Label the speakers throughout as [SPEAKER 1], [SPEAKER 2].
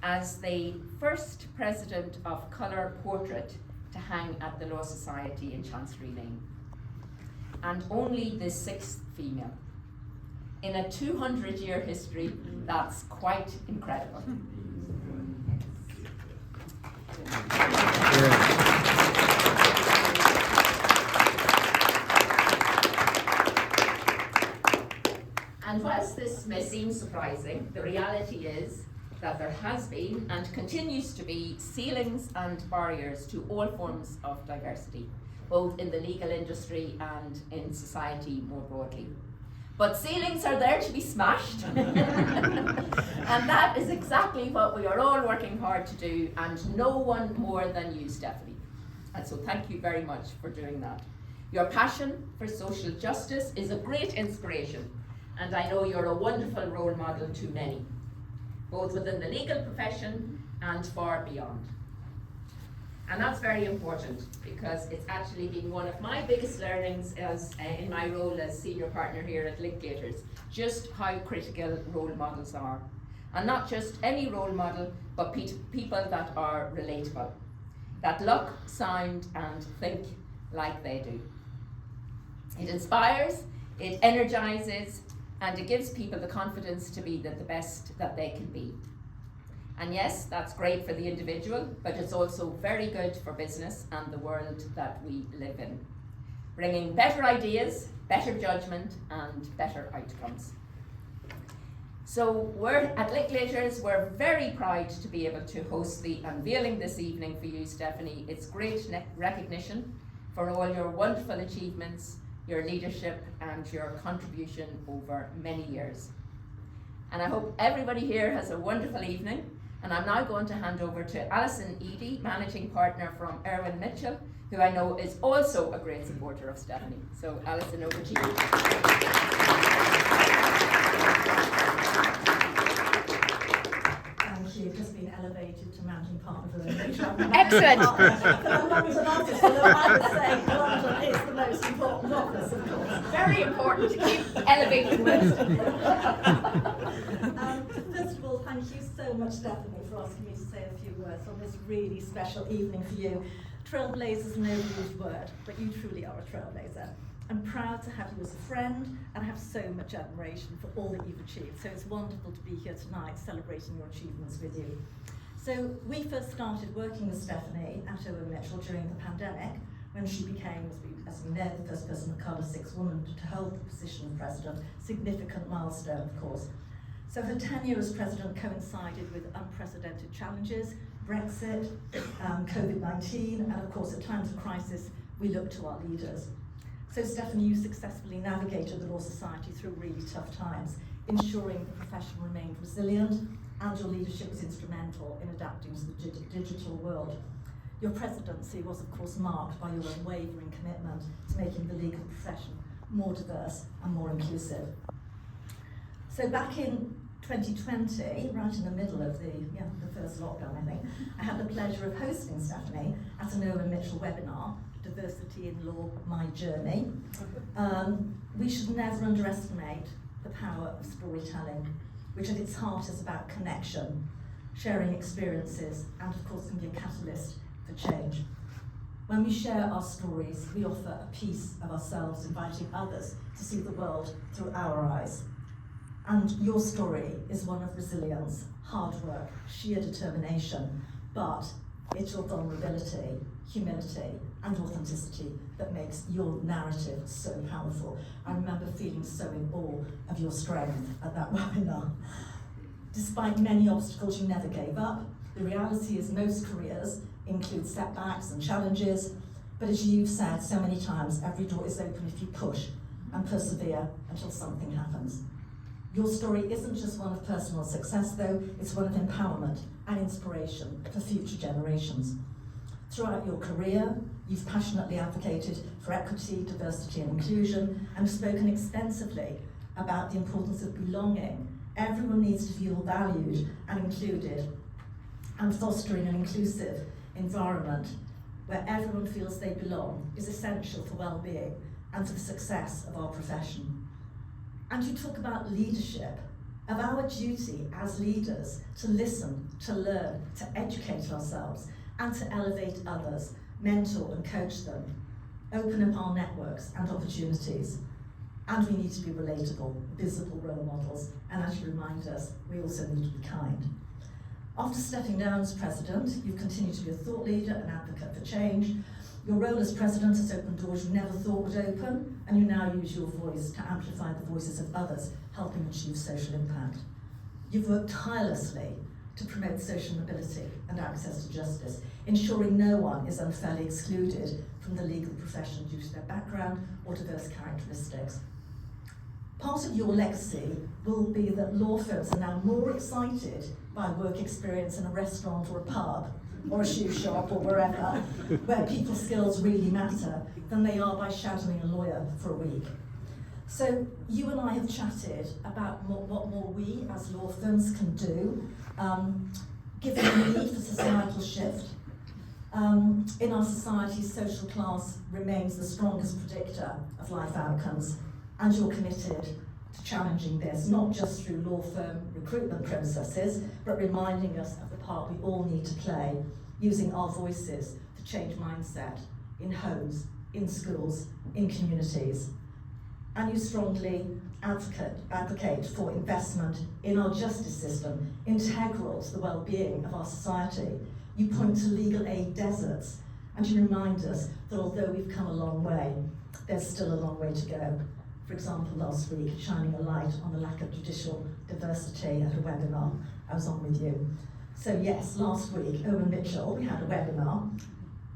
[SPEAKER 1] as the first president of colour portrait to hang at the Law Society in Chancery Lane, and only the 6th female. In a 200-year history, that's quite incredible. And whilst this may seem surprising, the reality is that there has been and continues to be ceilings and barriers to all forms of diversity, both in the legal industry and in society more broadly. But ceilings are there to be smashed. And that is exactly what we are all working hard to do, and no one more than you, Stephanie. And so thank you very much for doing that. Your passion for social justice is a great inspiration, and I know you're a wonderful role model to many, both within the legal profession and far beyond. And that's very important, because it's actually been one of my biggest learnings as in my role as senior partner here at Linklaters, just how critical role models are. And not just any role model, but people that are relatable, that look, sound and think like they do. It inspires, it energizes, and it gives people the confidence to be the best that they can be. And yes, that's great for the individual, but it's also very good for business and the world that we live in, bringing better ideas, better judgment, and better outcomes. So we're at Linklaters, we're very proud to be able to host the unveiling this evening for you, Stephanie. It's great recognition for all your wonderful achievements, your leadership, and your contribution over many years. And I hope everybody here has a wonderful evening. And I'm now going to hand over to Alison Eddy, Managing Partner from Irwin Mitchell, who I know is also a great supporter of Stephanie. So Alison, over to you.
[SPEAKER 2] And you've just been elevated to Managing Partner of Irwin Mitchell.
[SPEAKER 1] Excellent.
[SPEAKER 2] For London office, although I would say London is the most important office, of course.
[SPEAKER 1] Very important to keep elevating most.
[SPEAKER 2] First of all, thank you so much, Stephanie, for asking me to say a few words on this really special evening for you. Trailblazer is no used word, but you truly are a trailblazer. I'm proud to have you as a friend and have so much admiration for all that you've achieved. So it's wonderful to be here tonight celebrating your achievements with you. So we first started working with Stephanie at Irwin Mitchell during the pandemic, when she became, as we know, the first person of colour, 6 woman to hold the position of president. Significant milestone, of course. So her tenure as president coincided with unprecedented challenges, Brexit, COVID-19, and of course at times of crisis, we look to our leaders. So Stephanie, you successfully navigated the Law Society through really tough times, ensuring the profession remained resilient, and your leadership was instrumental in adapting to the digital world. Your presidency was of course marked by your unwavering commitment to making the legal profession more diverse and more inclusive. So back in 2020, right in the middle of the first lockdown, I think, I had the pleasure of hosting Stephanie at an Irwin Mitchell webinar, Diversity in Law, My Journey. We should never underestimate the power of storytelling, which at its heart is about connection, sharing experiences, and of course can be a catalyst for change. When we share our stories, we offer a piece of ourselves, inviting others to see the world through our eyes. And your story is one of resilience, hard work, sheer determination, but it's your vulnerability, humility, and authenticity that makes your narrative so powerful. I remember feeling so in awe of your strength at that webinar. Despite many obstacles, you never gave up. The reality is most careers include setbacks and challenges, but as you've said so many times, every door is open if you push and persevere until something happens. Your story isn't just one of personal success though, it's one of empowerment and inspiration for future generations. Throughout your career, you've passionately advocated for equity, diversity and inclusion, and spoken extensively about the importance of belonging. Everyone needs to feel valued and included, and fostering an inclusive environment where everyone feels they belong is essential for well-being and for the success of our profession. And you talk about leadership of our duty as leaders to listen, to learn, to educate ourselves, and to elevate others, mentor and coach them, open up our networks and opportunities. And we need to be relatable, visible role models, and as you remind us, we also need to be kind. After stepping down as president, you've continued to be a thought leader and advocate for change. Your role as president has opened doors you never thought would open, and you now use your voice to amplify the voices of others, helping achieve social impact. You've worked tirelessly to promote social mobility and access to justice, ensuring no one is unfairly excluded from the legal profession due to their background or diverse characteristics. Part of your legacy will be that law firms are now more excited by work experience in a restaurant or a pub or a shoe shop or wherever, where people's skills really matter, than they are by shadowing a lawyer for a week. So you and I have chatted about what more we as law firms can do, given the need for societal shift. In our society, social class remains the strongest predictor of life outcomes, and you're committed to challenging this, not just through law firm recruitment processes, but reminding us of the part we all need to play, using our voices to change mindset in homes, in schools, in communities. And you strongly advocate for investment in our justice system, integral to the well-being of our society. You point to legal aid deserts, and you remind us that although we've come a long way, there's still a long way to go. For example, last week, shining a light on the lack of judicial diversity at a webinar I was on with you. So yes, last week, Owen Mitchell, we had a webinar,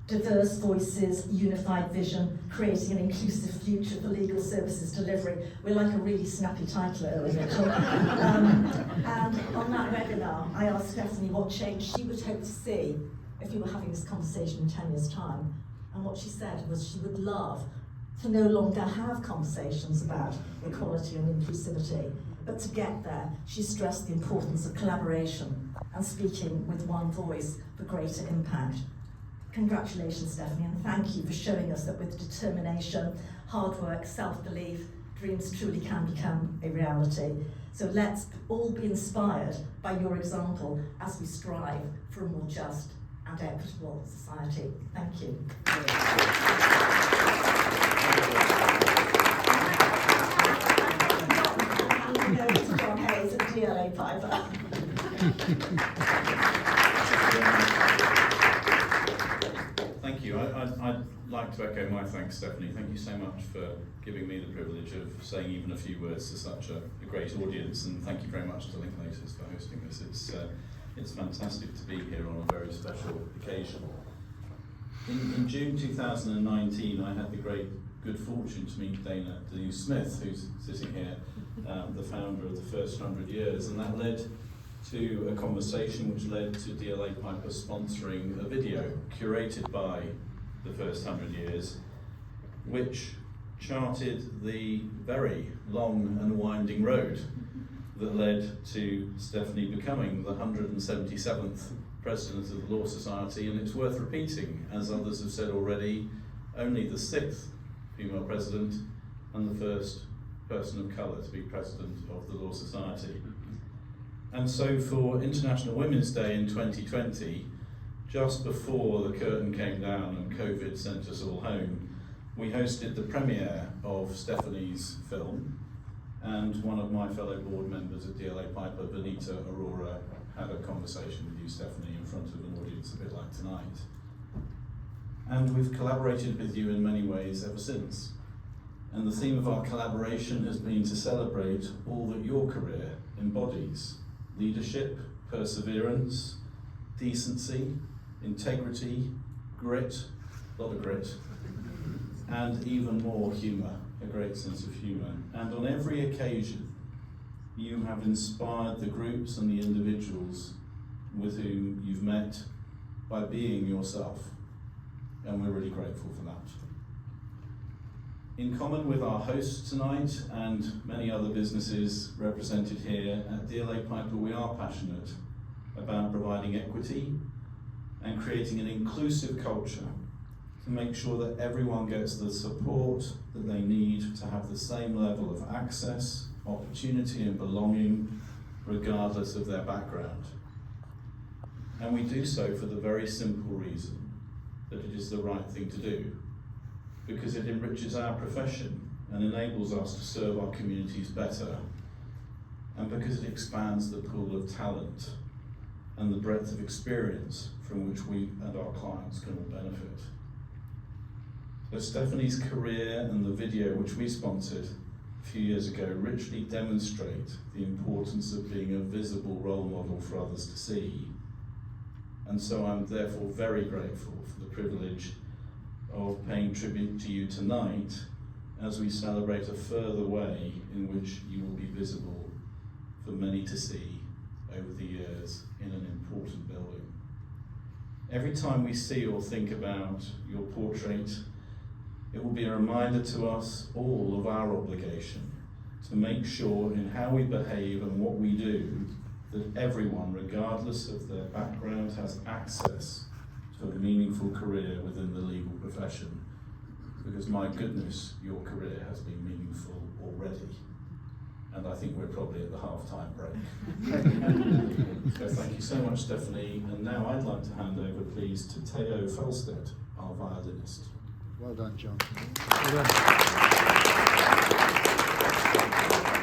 [SPEAKER 2] Diverse Voices, Unified Vision, Creating an Inclusive Future for Legal Services Delivery. We're like a really snappy title, Owen Mitchell. And on that webinar, I asked Stephanie what change she would hope to see if we were having this conversation in 10 years' time. And what she said was she would love to no longer have conversations about equality and inclusivity, but to get there, she stressed the importance of collaboration and speaking with one voice for greater impact. Congratulations, Stephanie, and thank you for showing us that with determination, hard work, self-belief, dreams truly can become a reality. So let's all be inspired by your example as we strive for a more just and equitable society. Thank you. John Hayes and DLA Piper.
[SPEAKER 3] Thank you. I'd like to echo my thanks, Stephanie. Thank you so much for giving me the privilege of saying even a few words to such a great audience, and thank you very much to Linklaters for hosting this. It's fantastic to be here on a very special occasion. In June 2019, I had the great good fortune to meet Dana Smith, who's sitting here, the founder of the First 100 Years, and that led to a conversation which led to DLA Piper sponsoring a video curated by the First 100 Years, which charted the very long and winding road that led to Stephanie becoming the 177th President of the Law Society, and it's worth repeating, as others have said already, only the 6th female president and the first person of colour to be president of the Law Society. And so for International Women's Day in 2020, just before the curtain came down and COVID sent us all home, we hosted the premiere of Stephanie's film, and one of my fellow board members at DLA Piper, Vanita Aurora, had a conversation with you, Stephanie, in front of an audience a bit like tonight. And we've collaborated with you in many ways ever since. And the theme of our collaboration has been to celebrate all that your career embodies: leadership, perseverance, decency, integrity, grit, a lot of grit, and even more humour, a great sense of humour. And on every occasion, you have inspired the groups and the individuals with whom you've met by being yourself, and we're really grateful for that. In common with our hosts tonight and many other businesses represented here at DLA Piper, we are passionate about providing equity and creating an inclusive culture to make sure that everyone gets the support that they need to have the same level of access, opportunity and belonging regardless of their background. And we do so for the very simple reason that it is the right thing to do, because it enriches our profession and enables us to serve our communities better, and because it expands the pool of talent and the breadth of experience from which we and our clients can all benefit. So Stephanie's career and the video which we sponsored a few years ago richly demonstrate the importance of being a visible role model for others to see. And so I'm therefore very grateful for the privilege of paying tribute to you tonight as we celebrate a further way in which you will be visible for many to see over the years in an important building. Every time we see or think about your portrait, it will be a reminder to us all of our obligation to make sure in how we behave and what we do that everyone, regardless of their background, has access to a meaningful career within the legal profession. Because my goodness, your career has been meaningful already. And I think we're probably at the half-time break. So thank you so much, Stephanie. And now I'd like to hand over, please, to Theo Felstead, our violinist.
[SPEAKER 4] Well done, John. Well done.